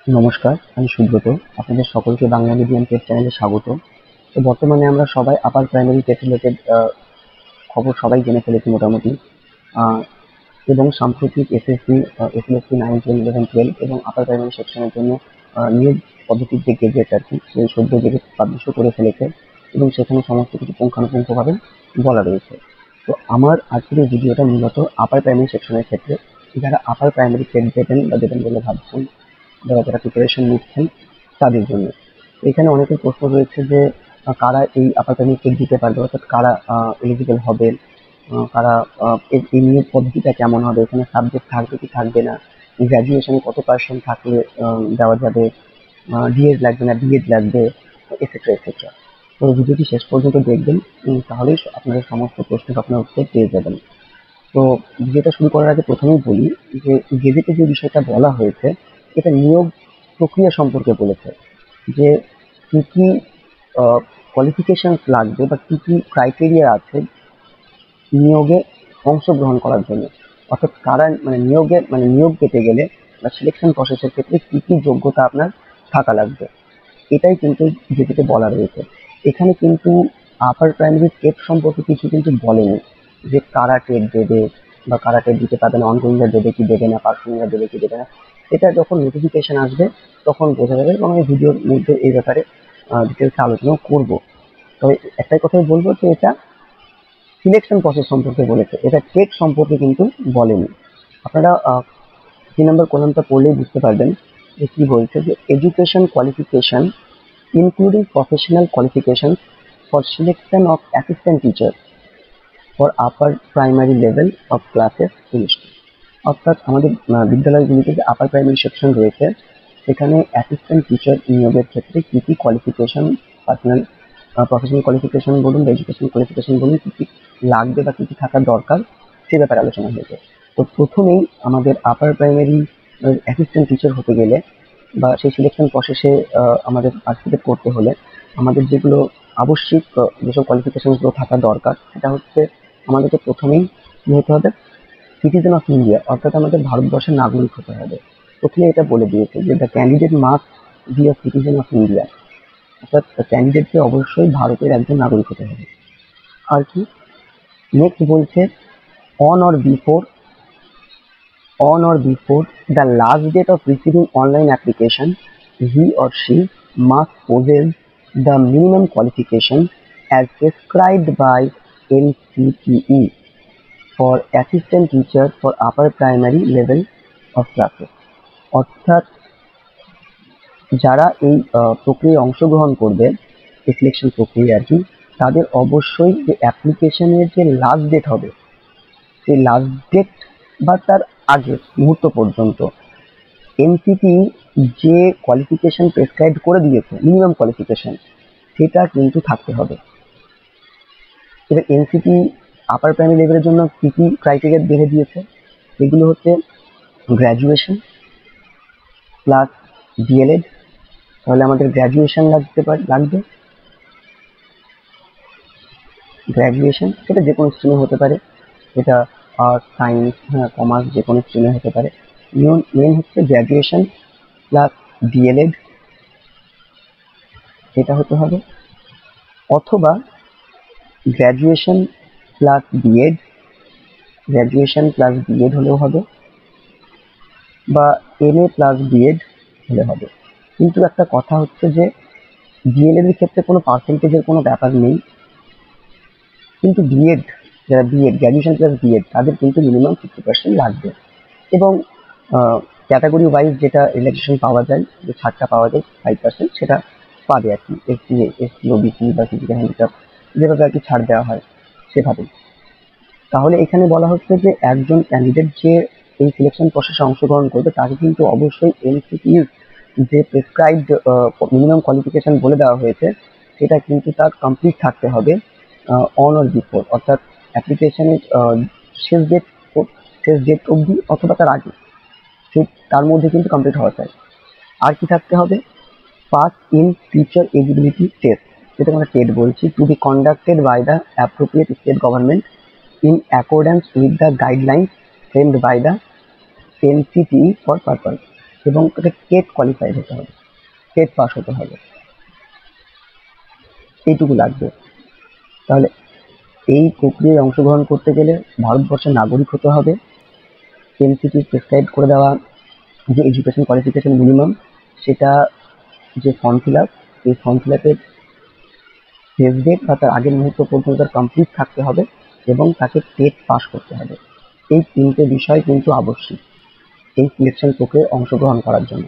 নমস্কার, আমি সুব্রত। আপনাদের সকলকে বাংলা মিডিয়াম টেট চ্যানেলে স্বাগত। তো বর্তমানে আমরা সবাই আপার প্রাইমারি টেট রিলেটেড খবর সবাই জেনে ফেলেছি মোটামুটি। আহ, এবং সাম্প্রতিক এসএসসি, এসএলএসসি 9, 10, 11, 12 এবং আপার প্রাইমারি সেকশনের জন্য নিয়োগ পদ্ধতির যে গেজেট আর কি, সেই সদ্য গেজেট পাবলিশও করে ফেলেছে এবং সেখানে সমস্ত কিছু পুঙ্খানুপুঙ্খভাবে বলা রয়েছে। তো আমার আজকের এই ভিডিওটা মূলত আপার প্রাইমারি সেকশনের ক্ষেত্রে, যারা আপার প্রাইমারি টেট দেবেন বা দেবেন বলে ভাবছেন, যারা প্রিপারেশন নিচ্ছেন তাদের জন্য। এখানে অনেকের প্রশ্ন রয়েছে যে কারা এই আপার প্রাইমারি টেট দিতে পারবে, অর্থাৎ কারা এলিজিবল হবে, কারা এই নিয়োগ পদ্ধতিটা কেমন হবে, এখানে সাবজেক্ট থাকবে কি থাকবে না, গ্র্যাজুয়েশনে কত পার্সেন্ট থাকলে দেওয়া যাবে, ডিএড লাগবে না বিএড লাগবে, এটসেট্রা এটসেট্রা। তো ভিডিওটি শেষ পর্যন্ত দেখবেন, তাহলেই আপনাদের সমস্ত প্রশ্নের আপনার উত্তর পেয়ে যাবেন। তো ভিডিওটা শুরু করার আগে প্রথমেই বলি যে গেজেটে যে বিষয়টা বলা হয়েছে, এটা নিয়োগ প্রক্রিয়া সম্পর্কে বলেছে, যে কি কি কোয়ালিফিকেশন লাগবে বা কি কি ক্রাইটেরিয়া আছে নিয়োগে অংশগ্রহণ করার জন্য, অর্থাৎ কারা নিয়োগ পেতে গেলে বা সিলেকশন প্রসেসের ক্ষেত্রে কি কি যোগ্যতা আপনার থাকা লাগবে, এটাই কিন্তু যেটিতে বলা রয়েছে। এখানে কিন্তু আপার প্রাইমারি টেট সম্পর্কে কিছু কিন্তু বলেনি, যে কারা টেট দেবে বা কারা টেট দিতে পারবে না, অনগোয়িংরা দেবে কি দেবে না, পার্সোনালরা দেবে কি দেবে না, এটা যখন নোটিফিকেশন আসবে তখন বোঝা যাবে এবং আমি ভিডিওর মধ্যে এই ব্যাপারে ডিটেলসে আলোচনা করব। তবে একটাই কথাই বলবো যে এটা সিলেকশন প্রসেস সম্পর্কে বলেছে, এটা টেট সম্পর্কে কিন্তু বলেনি। আপনারা 3 নম্বর কলামটা পড়লেই বুঝতে পারবেন যে কি বলছে, যে education qualification including professional qualifications for selection of assistant teacher for upper primary level of classes in school। অর্থাৎ আমাদের বিদ্যালয়গুলিতে যে আপার প্রাইমারি সেকশন রয়েছে, সেখানে অ্যাসিস্ট্যান্ট টিচার নিয়োগের ক্ষেত্রে কি কি কোয়ালিফিকেশন, পার্সোনাল প্রফেশনাল কোয়ালিফিকেশন বলুন বা এডুকেশন কোয়ালিফিকেশন বলুন, কি কি লাগবে বা কি কি থাকা দরকার, সে ব্যাপারে আলোচনা হয়েছে। তো প্রথমেই আমাদের আপার প্রাইমারি অ্যাসিস্ট্যান্ট টিচার হতে গেলে বা সেই সিলেকশন প্রসেসে আমাদের পার্টিসিপেট করতে হলে আমাদের যেগুলো আবশ্যিক, যেসব কোয়ালিফিকেশনগুলো থাকা দরকার, সেটা হচ্ছে আমাদেরকে প্রথমেই কি হতে হবে, সিটিজেন অফ ইন্ডিয়া, অর্থাৎ আমাদের ভারতবর্ষের নাগরিক হতে হবে। প্রথমে এটা বলে দিয়েছে যে the candidate must be a citizen of India, অর্থাৎ ক্যান্ডিডেটকে অবশ্যই ভারতের একজন নাগরিক হতে হবে। আর কি নেক্সট বলছে, on or before the last date of receiving online application, he or she must possess the minimum qualification as prescribed by NCTE for assistant teacher for upper primary level of classes। অর্থাৎ যারা এই প্রক্রিয়ায় অংশগ্রহণ করবে, এই selection প্রক্রিয়া আর কি, তাদের অবশ্যই যে অ্যাপ্লিকেশনের যে লাস্ট ডেট হবে, সেই লাস্ট ডেট বা তার আগে মুহূর্ত পর্যন্ত এনসিটি যে কোয়ালিফিকেশন প্রেসক্রাইব করে দিয়েছে, মিনিমাম কোয়ালিফিকেশন, সেটা কিন্তু থাকতে হবে। এবার এনসিটি আপার প্রাইমারি লেভেলের জন্য কি কি ক্রাইটেরিয়া বেঁধে দিয়েছে, সেগুলো হচ্ছে গ্র্যাজুয়েশন প্লাস ডিএলএড। তাহলে আমাদের গ্র্যাজুয়েশন লাগবে গ্র্যাজুয়েশন, সেটা যে কোনো স্ট্রিমে হতে পারে, সেটা আর্টস, সায়েন্স, কমার্স, যে কোনো স্ট্রিমে হতে পারে। মেন হচ্ছে গ্র্যাজুয়েশন প্লাস ডিএলএড, এটা হতে হবে, অথবা গ্র্যাজুয়েশন প্লাস বিএড, হলেও হবে, বা এমএ প্লাস বিএড হলে হবে। কিন্তু একটা কথা হচ্ছে যে ডিএলএড এর ক্ষেত্রে কোনো পার্সেন্টেজের কোনো ব্যাপার নেই, কিন্তু যারা গ্র্যাজুয়েশন প্লাস বিএড, তাদের কিন্তু মিনিমাম 50% লাগবে। এবং ক্যাটাগরি ওয়াইজ যেটা রিল্যাক্সেশন পাওয়া যায়, যে ছাড়টা পাওয়া যায় 5%, সেটা পাবে আর কি, এসসি ওবিসি বা ফিজিক্যাল হ্যান্ডিক্যাপ যেভাবে আর কি ছাড় দেওয়া হয় সেভাবেই। তাহলে এখানে বলা হচ্ছে যে একজন ক্যান্ডিডেট যে এই সিলেকশন প্রসেসে অংশগ্রহণ করবে, তাকে কিন্তু অবশ্যই এনসিটির যে প্রেসক্রাইবড মিনিমাম কোয়ালিফিকেশন বলে দেওয়া হয়েছে, সেটা কিন্তু তার কমপ্লিট থাকতে হবে অন অর বিফোর, অর্থাৎ অ্যাপ্লিকেশনের শেষ ডেট অবধি অথবা তার আগে, তার মধ্যে কিন্তু কমপ্লিট হওয়া চাই। আর কি থাকতে হবে, pass in teacher eligibility test, যেটা আমরা টেট বলছি, to be conducted by the appropriate state government in accordance with the guidelines framed by the NCTE for purpose। এবং তাকে টেট কোয়ালিফাইড হতে হবে, টেট পাস হতে হবে, এইটুকু লাগবে। তাহলে এই প্রক্রিয়ায় অংশগ্রহণ করতে গেলে ভারতবর্ষের নাগরিক হতে হবে, এনসিটি প্রেসক্রাইব করে দেওয়া যে এডুকেশন কোয়ালিফিকেশন মিনিমাম, সেটা যে ফর্ম ফিল আপ, এই ফর্ম ফিল আপের শেষ ডেট বা তার আগের মুহূর্ত পর্যন্ত তার কমপ্লিট থাকতে হবে এবং তাকে টেট পাস করতে হবে। এই তিনটে বিষয় কিন্তু আবশ্যিক এই সিলেকশন প্রক্রিয়ায় অংশগ্রহণ করার জন্য।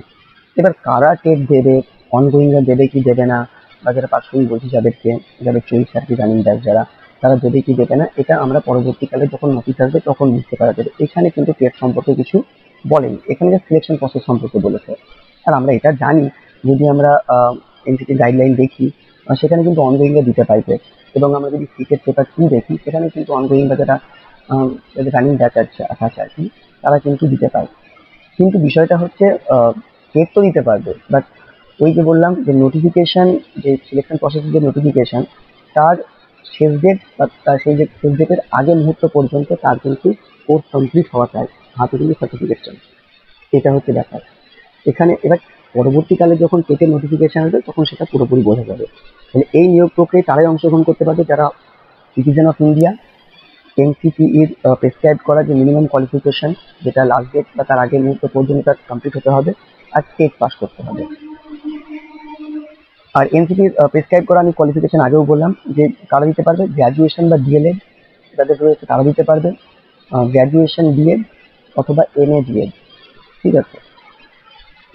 এবার কারা টেট দেবে, অনগোয়িংরা দেবে কি দেবে না, বা যারা পার্সোনালি বলছি যাদেরকে, যাদের চলছে আর কি রানিং ব্যাচ যারা, তারা দেবে কি দেবে না, এটা আমরা পরবর্তীকালে যখন নোটিশ আসবে তখন বুঝতে পারা যাবে। এখানে কিন্তু টেট সম্পর্কে কিছু বলেনি, এখানে যে সিলেকশন প্রসেস সম্পর্কে বলেছে। আর আমরা এটা জানি, যদি আমরা এনসিটি গাইডলাইন দেখি সেখানে কিন্তু অনগোয়িংরা দিতে পারবে, এবং আমরা যদি সিটের পেপার 2 দেখি সেখানে কিন্তু অনগোয়িং বা যারা রানিং ব্যাচ আছে আর কি, তারা কিন্তু দিতে পারে। কিন্তু বিষয়টা হচ্ছে টেট তো দিতে পারবে, বাট ওই যে বললাম যে নোটিফিকেশন, যে সিলেকশন প্রসেসের যে নোটিফিকেশন, তার শেষ ডেট বা তার সেই যে শেষ ডেটের আগে মুহূর্ত পর্যন্ত তার কিন্তু কোর্স কমপ্লিট হওয়া চাই, হাতে কিন্তু সার্টিফিকেশন। এটা হচ্ছে ব্যাপার এখানে। এবার পরবর্তীকালে যখন টেটের নোটিফিকেশন আসবে তখন সেটা পুরোপুরি বোঝা যাবে। তাহলে এই নিয়োগ প্রক্রিয়ায় তারাই অংশগ্রহণ করতে পারবে যারা সিটিজেন অফ ইন্ডিয়া, এনসিটিইর প্রেসক্রাইব করা যে মিনিমাম কোয়ালিফিকেশন, যেটা লাস্ট ডেট বা তার আগের মুহূর্ত পর্যন্ত তার কমপ্লিট হতে হবে, আর টেট পাস করতে হবে। আর এনসিটির প্রেসক্রাইব করা আমি কোয়ালিফিকেশন আগেও বললাম যে কারা দিতে পারবে, গ্র্যাজুয়েশন বা ডিএলএড যাদের রয়েছে তারা দিতে পারবে, গ্র্যাজুয়েশন বিএড অথবা এমএ বিএড। ঠিক আছে,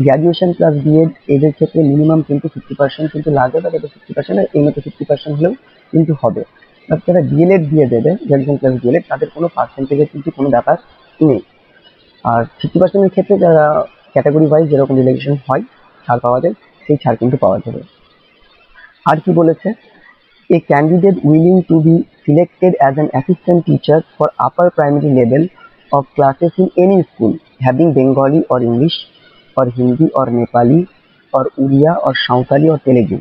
গ্র্যাজুয়েশন প্লাস বিএড এদের ক্ষেত্রে মিনিমাম কিন্তু 50% কিন্তু লাগবে, বা যাদের 50% আর এমএ তে 50% হলেও কিন্তু হবে। বাট যারা ডিএলএড দিয়ে দেবে, গ্র্যাজুয়েশন প্লাস ডিএলএড, তাদের কোনো পার্সেন্টেজের কিন্তু কোনো ব্যাপার নেই। আর 50% ক্ষেত্রে যারা ক্যাটাগরি ওয়াইজ যেরকম রিলেকশন হয় ছাড় পাওয়া যায়, সেই ছাড় কিন্তু পাওয়া যাবে। আর কি বলেছে, a candidate willing to be selected as an assistant teacher for upper primary level of classes in any school having Bengali or English or Hindi or Nepali or Uriya or Sautali or Telugu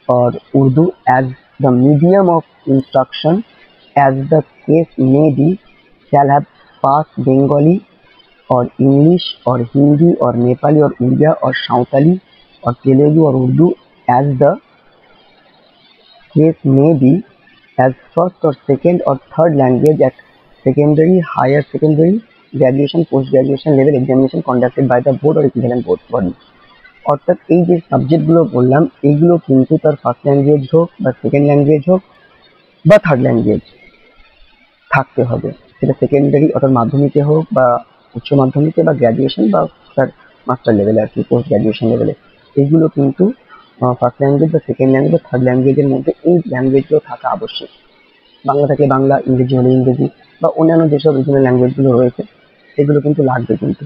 or Urdu as the medium of instruction, as the case may be, shall have passed Bengali or English or Hindi or Nepali or Uriya or Sautali or Telugu or Urdu as the case may be, as first or second or third language at secondary, higher secondary, graduation, post graduation level examination conducted by the board or equivalent board body। অর্থাৎ এই যে সাবজেক্টগুলো বললাম, এইগুলো কিন্তু তার first language হোক বা সেকেন্ড ল্যাঙ্গুয়েজ হোক বা থার্ড ল্যাঙ্গুয়েজ থাকতে হবে, সেটা সেকেন্ডারি অর্থাৎ মাধ্যমিকে হোক বা উচ্চ মাধ্যমিকে বা গ্র্যাজুয়েশন বা তার মাস্টার লেভেলে আর কি, পোস্ট গ্র্যাজুয়েশন লেভেলে। এইগুলো কিন্তু ফার্স্ট ল্যাঙ্গুয়েজ বা সেকেন্ড ল্যাঙ্গুয়েজ বা থার্ড ল্যাঙ্গুয়েজের মধ্যে এই ল্যাঙ্গুয়েজগুলো থাকা আবশ্যক। বাংলা থেকে বাংলা, ইংরেজি হলে ইংরেজি, বা অন্যান্য যেসব রিজনাল ল্যাঙ্গুয়েজগুলো রয়েছে সেগুলো কিন্তু লাগবে কিন্তু।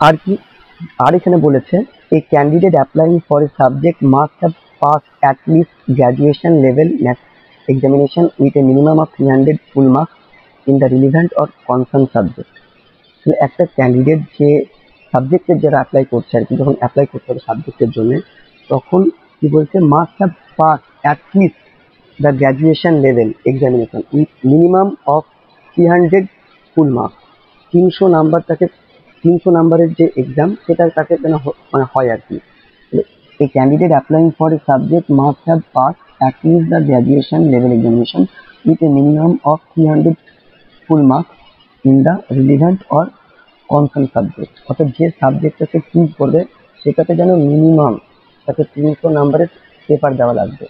আর কি, আর এখানে বলেছে a candidate applying for a subject must have passed at least graduation level maths examination with a minimum of 300 full marks in the relevant or concerned subject। একটা ক্যান্ডিডেট যে সাবজেক্টের যারা অ্যাপ্লাই করছে আর কি, যখন অ্যাপ্লাই করতে হবে সাবজেক্টের জন্য, তখন কি বলছে, must have pass at least the graduation level examination with minimum of 300 full marks. 300 number, তাকে 300 নাম্বারের যে এক্সাম সেটা তাকে যেন মানে হয় আর কি। A candidate applying for a subject must have passed at least the graduation level examination with a minimum of 300 full marks in the relevant or concerned subject। অর্থাৎ যে সাবজেক্টটাকে চুজ করবে সেটাতে যেন মিনিমাম তাকে 300 নাম্বারের পেপার দেওয়া লাগবে।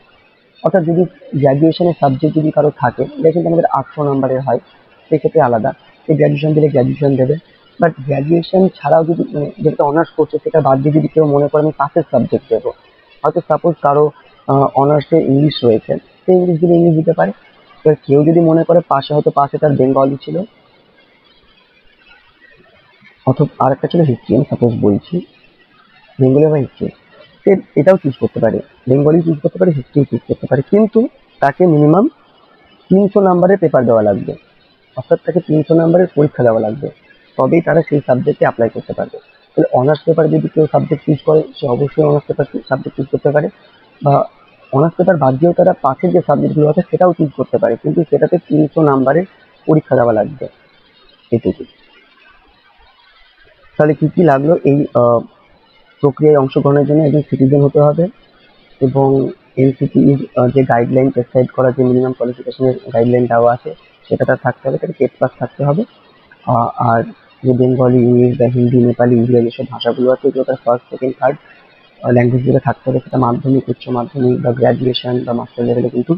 অর্থাৎ যদি গ্র্যাজুয়েশনের সাবজেক্ট যদি কারো থাকে, এটা কিন্তু আমাদের 800 নাম্বারের হয়, সেক্ষেত্রে আলাদা, সে গ্র্যাজুয়েশন দিলে গ্র্যাজুয়েশন দেবে। বাট গ্র্যাজুয়েশন ছাড়াও যদি যেটা অনার্স করছে সেটা বাদ দিয়ে যদি কেউ মনে করে আমি পাসের সাবজেক্ট দেবো, হয়তো সাপোজ কারো অনার্সে ইংলিশ রয়েছে, সে ইংলিশ দিলে ইংলিশ দিতে পারে। এবার কেউ যদি মনে করে পাশে, হয়তো পাশে তার বেঙ্গলি ছিল অথবা আর একটা ছিল হিস্ট্রি, আমি সাপোজ বলছি বেঙ্গলি বা হিস্ট্রি, সে এটাও চুজ করতে পারে, বেঙ্গলি চুজ করতে পারে, হিস্ট্রি চুজ করতে পারে, কিন্তু তাকে মিনিমাম 300 নাম্বারের পেপার দেওয়া লাগবে, অর্থাৎ তাকে 300 নাম্বারের পরীক্ষা দেওয়া লাগবে, তবেই তারা সেই সাবজেক্টে অ্যাপ্লাই করতে পারবে। তাহলে অনার্স পেপার যদি কেউ সাবজেক্ট চুজ করে, সে অবশ্যই অনার্স পেপার সাবজেক্ট চুজ করতে পারে, বা অনার্স পেপার বাদ দিয়েও তারা পাশের যে সাবজেক্টগুলো আছে সেটাও চুজ করতে পারে, কিন্তু সেটাতে 300 নাম্বারের পরীক্ষা দেওয়া লাগবে, এটুকু। তাহলে কি কি লাগলো? এই প্রক্রিয়ায় অংশগ্রহণের জন্য একজন সিটিজেন হতে হবে, এবং এনসিটির যে গাইডলাইন প্রেসক্রাইব করা, যে মিনিমাম কোয়ালিফিকেশনের গাইডলাইন দেওয়া আছে সেটা তার থাকতে হবে, তাকে টেট পাস থাকতে হবে। আর যে বেঙ্গলি, ইংলিশ বা হিন্দি, নেপালি, উড়িয়া যেসব ভাষাগুলো আছে এগুলো তার ফার্স্ট, সেকেন্ড, থার্ড ল্যাঙ্গুয়েজ গুলো থাকতে হবে। সেটা মাধ্যমিক, উচ্চ মাধ্যমিক বা গ্রাজুয়েশন বা মাস্টার লেভেলে কিন্তু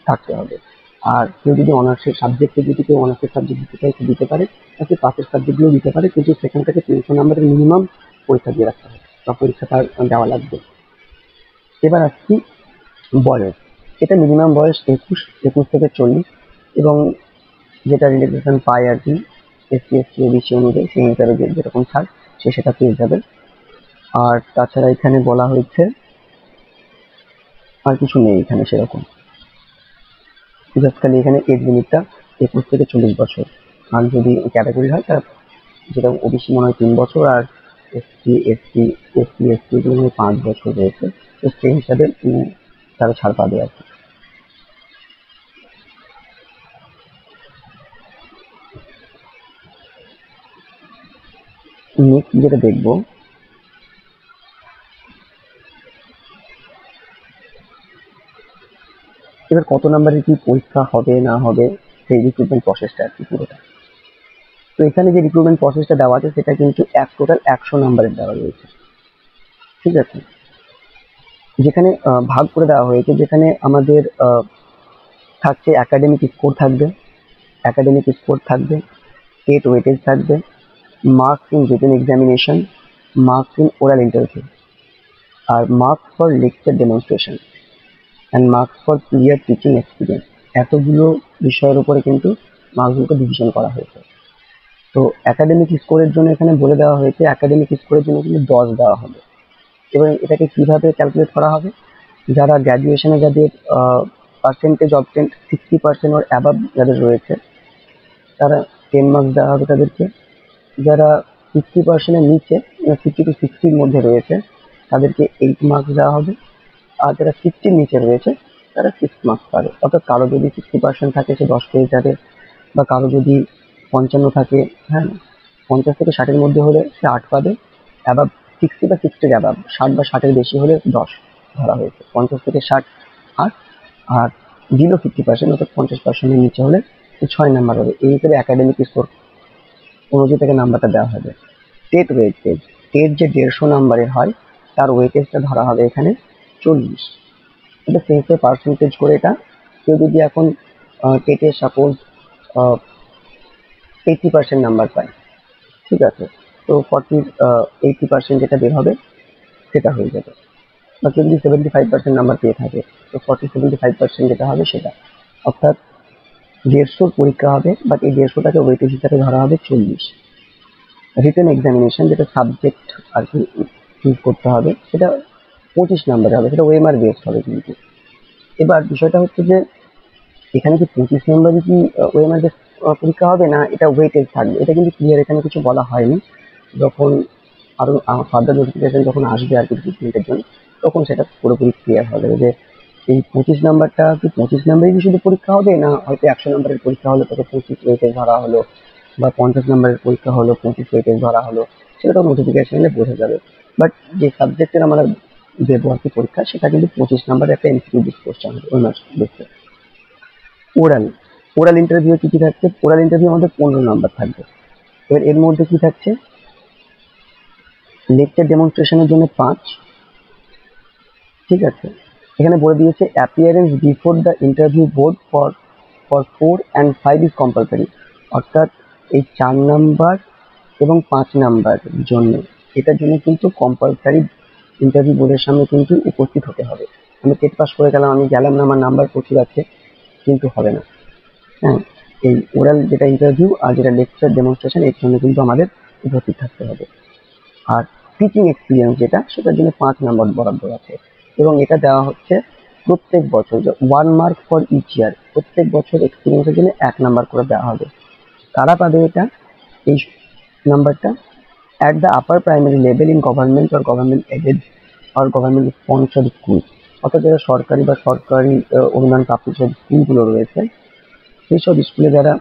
থাকতে হবে। আর কেউ যদি অনার্সের সাবজেক্টে, যদি কেউ অনার্সের সাবজেক্ট দিতে চায় সে দিতে পারে, নাকি পাসের সাবজেক্টগুলো দিতে পারে, কিন্তু সেখান থেকে 300 নাম্বারের মিনিমাম পরীক্ষা দিয়ে রাখতে হবে বা পরীক্ষা তার দেওয়া লাগবে। এবার আসছি বয়স। এটা মিনিমাম বয়স 21 থেকে 40, এবং যেটা রিল্যাক্সেশন পায় আর কি এসসি এসটি ওবিসি অনুযায়ী, সেই হিসাবে যেরকম ছাড় সে সেটা পেয়ে যাবে। আর তাছাড়া এখানে বলা হয়েছে আর কিছু নেই এখানে সেরকম, জাস্ট খালি এখানে এজ লিমিটটা 21 থেকে 40 বছর। আর যদি ক্যাটাগরি হয় তার, যেটা ওবিসি মনে হয় 3 বছর, আর এসসি এসটি গুলো 5 বছর রয়েছে, তো সেই হিসাবে তারা ছাড় পাবে আর কি। নেক্সট যেটা দেখবো, এবার কত নাম্বারের কি পরীক্ষা হবে না হবে, সেই রিক্রুটমেন্ট প্রসেসটা আর কি পুরোটা। তো এখানে যে রিক্রুটমেন্ট প্রসেসটা দেওয়া আছে সেটা কিন্তু টোটাল 100 নাম্বারের দেওয়া রয়েছে, ঠিক আছে। যেখানে ভাগ করে দেওয়া হয়েছে, যেখানে আমাদের থাকছে একাডেমিক স্কোর থাকবে, স্টেট ওয়েটেজ থাকবে, marks in written examination, marks in oral interview, আর marks for lecture demonstration, and marks for clear teaching experience. এতগুলো বিষয়ের উপরে কিন্তু মার্কসগুলোকে ডিভিশন করা হয়েছে। তো একাডেমিক স্কোরের জন্য এখানে বলে দেওয়া হয়েছে, একাডেমিক স্কোরের জন্য কিন্তু 10 দেওয়া হবে। এবং এটাকে কিভাবে ক্যালকুলেট করা হবে, যারা গ্র্যাজুয়েশনে, যাদের পার্সেন্টেজ অবটেন্ট 60% ওর অ্যাবাভ যাদের রয়েছে, তারা 10 মার্কস দেওয়া হবে তাদেরকে। যারা 50%-এর নিচে, 50 to 60-র মধ্যে রয়েছে, তাদেরকে 8 মার্কস দেওয়া হবে। আর যারা 60-র নিচে রয়েছে তারা 6 মার্কস পাবে। অর্থাৎ কারো যদি 60% থাকে সে 10 পেয়ে যাবে, বা কারো যদি 55 থাকে, হ্যাঁ, 50 থেকে 60-এর মধ্যে হলে সে 8 পাবে। অ্যাবাভ 60 বা 60-এর অ্যাবাভ, 60 বা 60-এর বেশি হলে 10 ধরা হয়েছে। 50 থেকে 60 8, আর বিলো 50%, অর্থাৎ 50%-এর নিচে হলে 6 নাম্বার হবে। এই হিসেবে একাডেমিক স্কোর অনুযায়ী তাকে নাম্বারটা দেওয়া হবে। স্টেট ওয়েটেজ, স্টেট যে 150 নাম্বারের হয় তার ওয়েটেজটা ধরা হবে এখানে 40। এটা সেই হিসেবে পার্সেন্টেজ করে এটা, কেউ যদি এখন টেটে সাপোজ 80% নাম্বার পায়, ঠিক আছে, তো 80% যেটা বের হবে সেটা হয়ে যাবে। বা কেউ যদি 75% নাম্বার পেয়ে থাকে, তো 75% যেটা হবে সেটা, অর্থাৎ 150 পরীক্ষা হবে, বাট এই 150টাকে ওয়েটেজ হিসাবে ধরা হবে 40। রিটেন এক্সামিনেশন, যেটা সাবজেক্ট আর কি চুজ করতে হবে, সেটা 25 নাম্বারে হবে, সেটা ওএমআর বেসড হবে কিন্তু। এবার বিষয়টা হচ্ছে যে এখানে কি 25 নাম্বারই কি ওএমআর বেসড পরীক্ষা হবে, না এটা ওয়েটেজ থাকবে, এটা কিন্তু ক্লিয়ার এখানে কিছু বলা হয়নি। যখন আরো ফার্দার নোটিফিকেশন যখন আসবে আর কি রিক্রুটমেন্টের জন্য, তখন সেটা পুরোপুরি ক্লিয়ার হবে যে এই 25 নাম্বারটা কি 25 নাম্বারই শুধু পরীক্ষা হবে, না হয়তো 100 নাম্বারের পরীক্ষা হলো তাকে 25 ওয়েটেজ ধরা হলো, বা 50 নাম্বারের পরীক্ষা হলো 25 ওয়েটেজ ধরা হলো, সেটা তো নোটিফিকেশনে বোঝা যাবে। বাট যে সাবজেক্টের আমরা দেবো আর কি পরীক্ষা, সেটা কিন্তু 25 নাম্বারের একটা এমসিকিউ বেস কোশ্চেন হবে ওই মাস বেসে। ওরাল, ওরাল ইন্টারভিউ কি কি থাকছে? ওরাল ইন্টারভিউ আমাদের 15 নাম্বার থাকবে। এবার এর মধ্যে কি থাকছে, লেকচার ডেমনস্ট্রেশনের জন্য 5, ঠিক আছে। এখানে বলে দিয়েছে appearance before the interview board for 4 and 5 is compulsory. অর্থাৎ এই 4 নাম্বার এবং 5 নাম্বার জন্য, এটার জন্য কিন্তু কম্পালসারি ইন্টারভিউ বোর্ডের সামনে কিন্তু উপস্থিত হতে হবে। আমি টেট পাস করে গেলাম, আমি গেলাম না, আমার নাম্বার প্রচুর আছে, কিন্তু হবে না। হ্যাঁ, এই ওরাল যেটা ইন্টারভিউ আর যেটা লেকচার ডেমনস্ট্রেশন, এর জন্য কিন্তু আমাদের উপস্থিত থাকতে হবে। আর টিচিং এক্সপিরিয়েন্স যেটা, সেটার জন্য 5 নাম্বার বরাদ্দ আছে, এবং এটা দেওয়া হচ্ছে প্রত্যেক বছর, 1 মার্ক ফর ইচ ইয়ার। প্রত্যেক বছর এক্সপিরিয়েন্সের জন্য 1 নাম্বার করে দেওয়া হবে। কারা পাবে এটা, এই নাম্বারটা? At the upper primary level in government or government aided or government sponsored school. অর্থাৎ যারা সরকারি বা সরকারি অনুদান প্রাপ্ত সব স্কুলগুলো রয়েছে, সেই সব স্কুলে যারা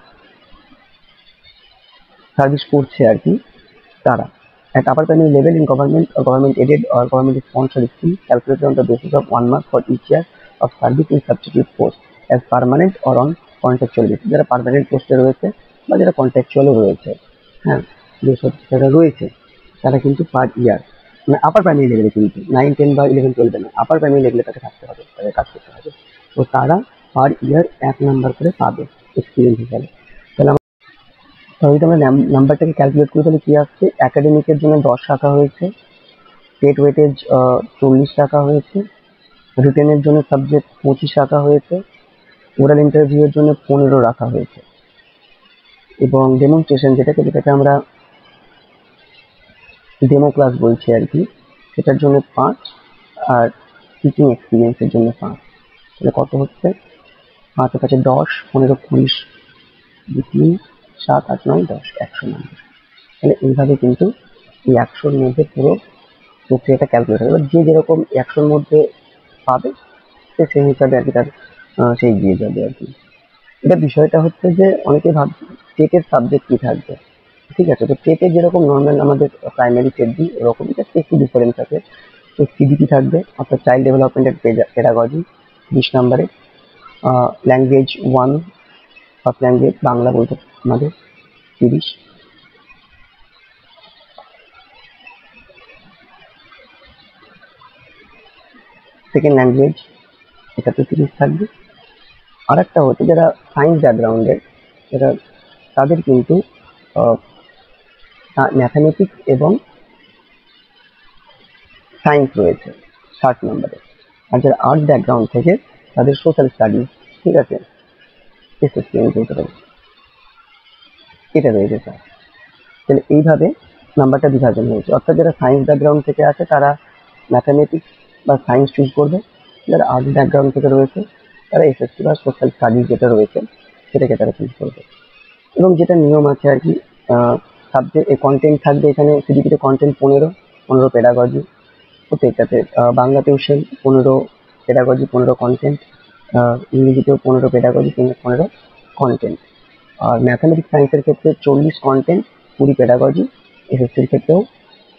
সার্ভিস করছে আর কি, তারা At upper primary level in government or government aided or government sponsored scheme calculated on the basis of 1 mark for each year of service in substitute post as permanent or on contractual basis. যারা permanent পোস্টে রয়েছে বা যারা কন্ট্রাকচুয়ালও রয়েছে, হ্যাঁ, যেসব যারা রয়েছে তারা কিন্তু পার ইয়ার, মানে আপার প্রাইমারি লেভেলে, কিন্তু 9, 10 বা 11, 12 না, আপার প্রাইমারি লেভেলে তাকে থাকতে হবে, তাদের কাজ করতে হবে। তো তারা পার ইয়ার 1 নাম্বার করে পাবে এক্সপিরিয়েন্স হিসাবে। তাহলে তাহলে যদি আমরা নাম্বারটাকে ক্যালকুলেট করি তাহলে কি আসছে, একাডেমিকের জন্য 10 রাখা হয়েছে, স্টেট ওয়েটেজ 40 রাখা হয়েছে, রিটেনের জন্য সাবজেক্ট 25 রাখা হয়েছে, ওরাল ইন্টারভিউ এর জন্য 15 রাখা হয়েছে, এবং ডেমনস্ট্রেশন যেটাকে আমরা ডেমো ক্লাস বলছি আর কি, সেটার জন্য 5, আর টিচিং এক্সপিরিয়েন্সের জন্য 5। তাহলে কত হচ্ছে, 5 এর কাছে 10, 15, 20, 3, 7, 8, 9, 10, 100 নম্বর। তাহলে এইভাবে কিন্তু এই 100-র মধ্যে পুরো প্রক্রিয়াটা ক্যালকুলেট হবে। এবার যে যেরকম 100-র মধ্যে পাবে সে সেই হিসাবে আর কি তার সে এগিয়ে যাবে আর কি। এটা বিষয়টা হচ্ছে যে অনেকে ভাবছে টেটের সাবজেক্ট কি থাকবে, ঠিক আছে। তো টেটে যেরকম নর্মাল আমাদের প্রাইমারি টেট দিই ওরকম একটু ডিফারেন্স আছে। তো সিডিপি থাকবে, অর্থাৎ চাইল্ড ডেভেলপমেন্ট এন্ড পেডাগজি 20 নম্বরে, ল্যাঙ্গুয়েজ 1 ফার্স্ট ল্যাঙ্গুয়েজ বাংলা বলতে আমাদের 30, সেকেন্ড ল্যাঙ্গুয়েজ এটাতে 30 থাকবে। আর একটা হচ্ছে যারা সায়েন্স ব্যাকগ্রাউন্ডের, যারা তাদের কিন্তু ম্যাথামেটিক্স এবং সায়েন্স রয়েছে 60 নম্বরে। আর যারা আর্টস ব্যাকগ্রাউন্ড থেকে তাদের সোশ্যাল স্টাডিজ, ঠিক আছে, এসএসসিএম বলতে পারি, এটা রয়েছে স্যার। তাহলে এইভাবে নাম্বারটা বিভাজন হয়েছে, অর্থাৎ যারা সায়েন্স ব্যাকগ্রাউন্ড থেকে আছে তারা ম্যাথামেটিক্স বা সায়েন্স চুজ করবে, যারা আর্টস ব্যাকগ্রাউন্ড থেকে রয়েছে তারা এসএসসি বা সোশ্যাল স্টাডিজ যেটা রয়েছে সেটাকে তারা চুজ করবে। এবং যেটা নিয়ম আছে আর কি, সাবজেক্ট কন্টেন্ট থাকবে এখানে, সিডিপিতে কন্টেন্ট 15 পেডাগজি, প্রত্যেকটাতে বাংলাতেও সেম 15 পেডাগজি 15 কন্টেন্ট, ইংরেজিতেও 15 পেডাগজি 15 কন্টেন্ট, আর ম্যাথামেটিক্স সায়েন্সের ক্ষেত্রে 40 কন্টেন্ট 20 পেডাগজি, এসএসসির ক্ষেত্রেও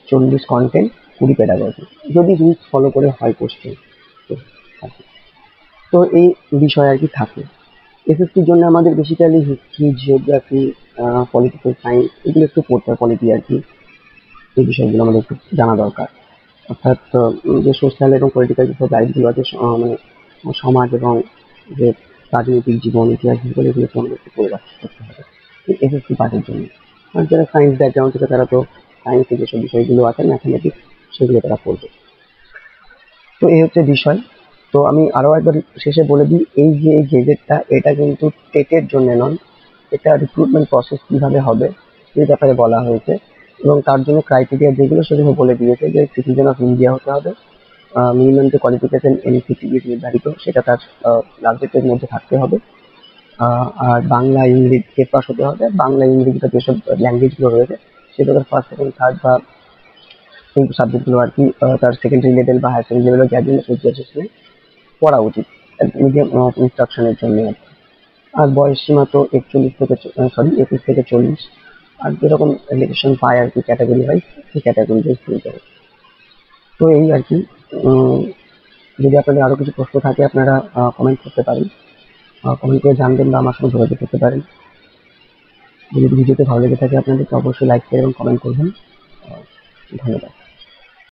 40 কন্টেন্ট 20 পেডাগজি, যদি রুলস ফলো করে হয় কোশ্চেন। তো এই বিষয় আর কি থাকে। এসএসসির জন্য আমাদের basically history, geography, political science এগুলো একটু পড়তে হয়, পলিটি আর কি, এই বিষয়গুলো আমাদের একটু জানা দরকার। অর্থাৎ যে সোশ্যাল এবং পলিটিক্যাল যেসব লাইফগুলো আছে, মানে সমাজ এবং যে রাজনৈতিক জীবন, ইতিহাস, ভূগোল, এগুলোকে আমাদের একটু পড়ে করতে হবে এসএসসি পাসের জন্য। আর যারা সায়েন্স ব্যাকগ্রাউন্ড থেকে তারা তো সায়েন্সের যেসব বিষয়গুলো আছে ম্যাথামেটিক্স সেগুলো তারা পড়বে। তো এই হচ্ছে বিষয়। তো আমি আরো একবার শেষে বলে দিই, এই যে এই গেজেটটা এটা কিন্তু টেটের জন্য নয়, এটা রিক্রুটমেন্ট প্রসেস কিভাবে হবে এই ব্যাপারে বলা হয়েছে, এবং তার জন্য ক্রাইটেরিয়া যেগুলো সেগুলো বলে দিয়েছে যে সিটিজেন অফ ইন্ডিয়া হতে হবে, মিনিমাম যে কোয়ালিফিকেশন এনসিটিভি নির্ধারিত সেটা তার সাবজেক্টের মধ্যে থাকতে হবে, আর বাংলা ইংরেজি টেট পাস হতে হবে, বাংলা ইংরেজিতে যেসব ল্যাঙ্গুয়েজগুলো রয়েছে সেটা তার ফার্স্ট, সেকেন্ড, থার্ড বা এই সাবজেক্টগুলো আর কি তার সেকেন্ডারি লেভেল বা হায়ার সেকেন্ডারি লেভেল গ্র্যাজুয়েশন পড়া উচিত মিডিয়াম ইনস্ট্রাকশনের জন্য। আর বয়স সীমা তো 21 থেকে 40, আর যেরকম এডুকেশন পায় আর কি ক্যাটাগরি ওয়াইজ, সেই ক্যাটাগরি ওয়াইজ হয়ে যাবে। তো এই আর কি, যদি আপনাদের আরো কিছু প্রশ্ন থাকে আপনারা কমেন্ট করতে পারেন, কমেন্ট করে জানবেন বা আমার সঙ্গে যোগাযোগ করতে পারেন। যদি ভিডিওতে ভালো লেগে থাকে আপনাদেরকে অবশ্যই লাইক শেয়ার এবং কমেন্ট করবেন। ধন্যবাদ।